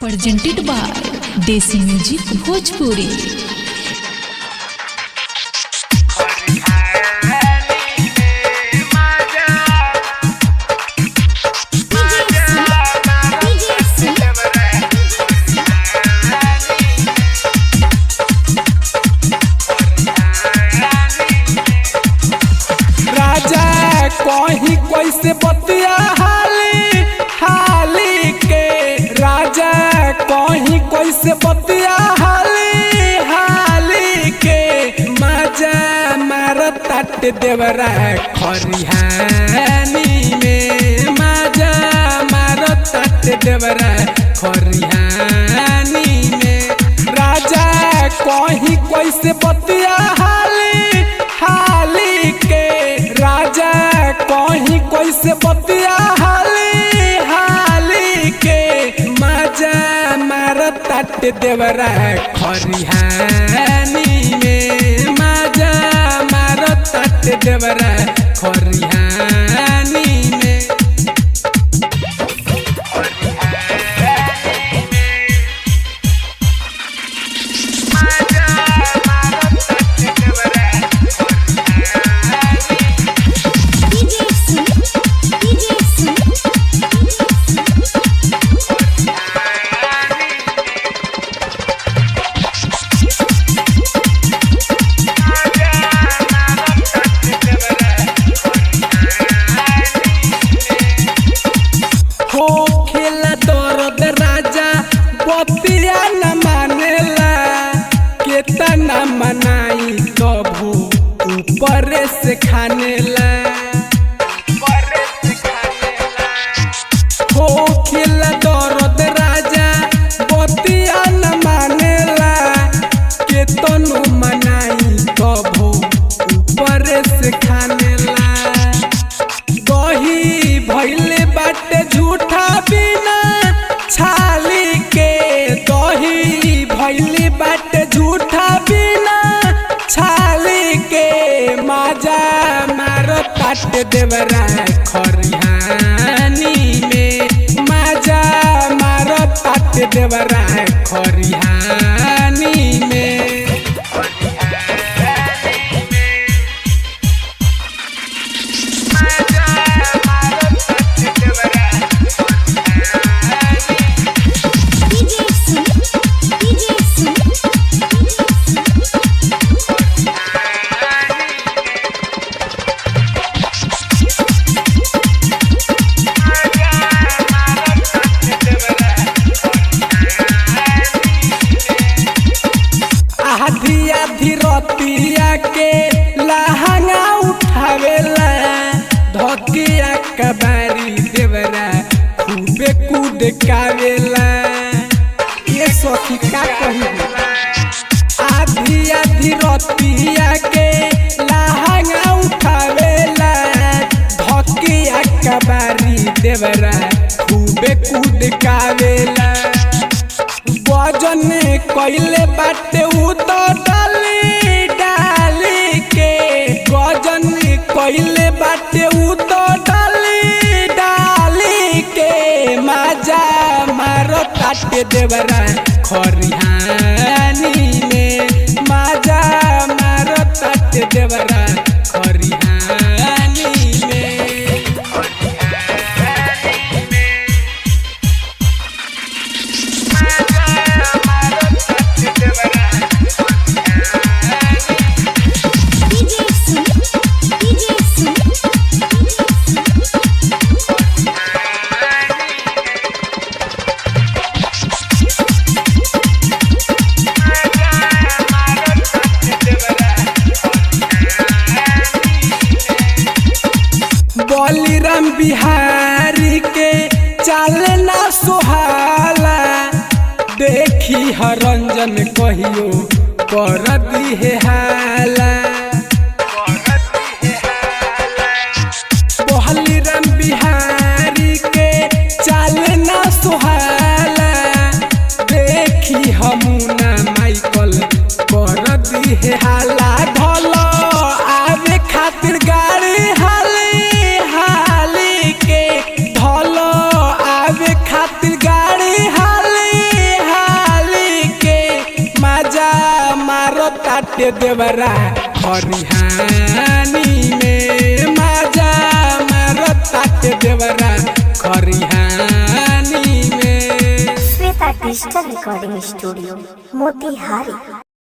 presented by Desi Music Bhojpuri। कहीं कैसे बतिया हाली हाली के राजा कहीं कैसे बतिया हाली हाली के मजा मारत ताट देवरा खरिहानी में मजा मारत ताट देवरा खरिहानी में राजा कहीं कैसे बतिया हाली हाली के राजा कहीं कैसे बतिया हाली हाली के मजा मारत ताट देवरा खरिहानी में मजा मारत ताट देवरा खरिहानी में बतिया न मानेला केतना मनाई कभू ऊपर से खानेला हो खेला दर्द राजा बतिया न मानेला केतनो मनाई कभू ऊपर से खानेला दही भइले बाटे झूठा बिना छाली के दही भइली बाटे झूठा बिना छाली के मजा मारत ताट देवरा खरिहानी में मजा मारत ताट देवरा खरिहानी में आधी आधी रतिया के लहंगा उठावेला धकिया कबारी देवरा खूबे कूद कावेला ये सखी का कही आधी आधी रतिया के लहंगा उठावेला धकिया कबारी देवरा खूबे कूद कावेला वजन कइले बाटे उ तो डाली डाली के वजन कइले बाटे उ तो डाली डाली के मजा मारत ताट देवरा खरिहानी में मजा मारत ताट देवरा खरिहानी में बलिराम बिहारी के चालना सोहाला देखी हरंजन कहियो कर दिहे हाला बलिराम बिहारी के चालना सोहाला देखी हमुना माइकल कर दिहे हाला ढल आवे खातिर गाड़ी हाली हाली के ढल आवे खातिर गाड़ी हाली ताटे देवरा खरिहानी में माजा मारो ताटे देवरा खरिहानी में। Shweta digital recording studio Motihari.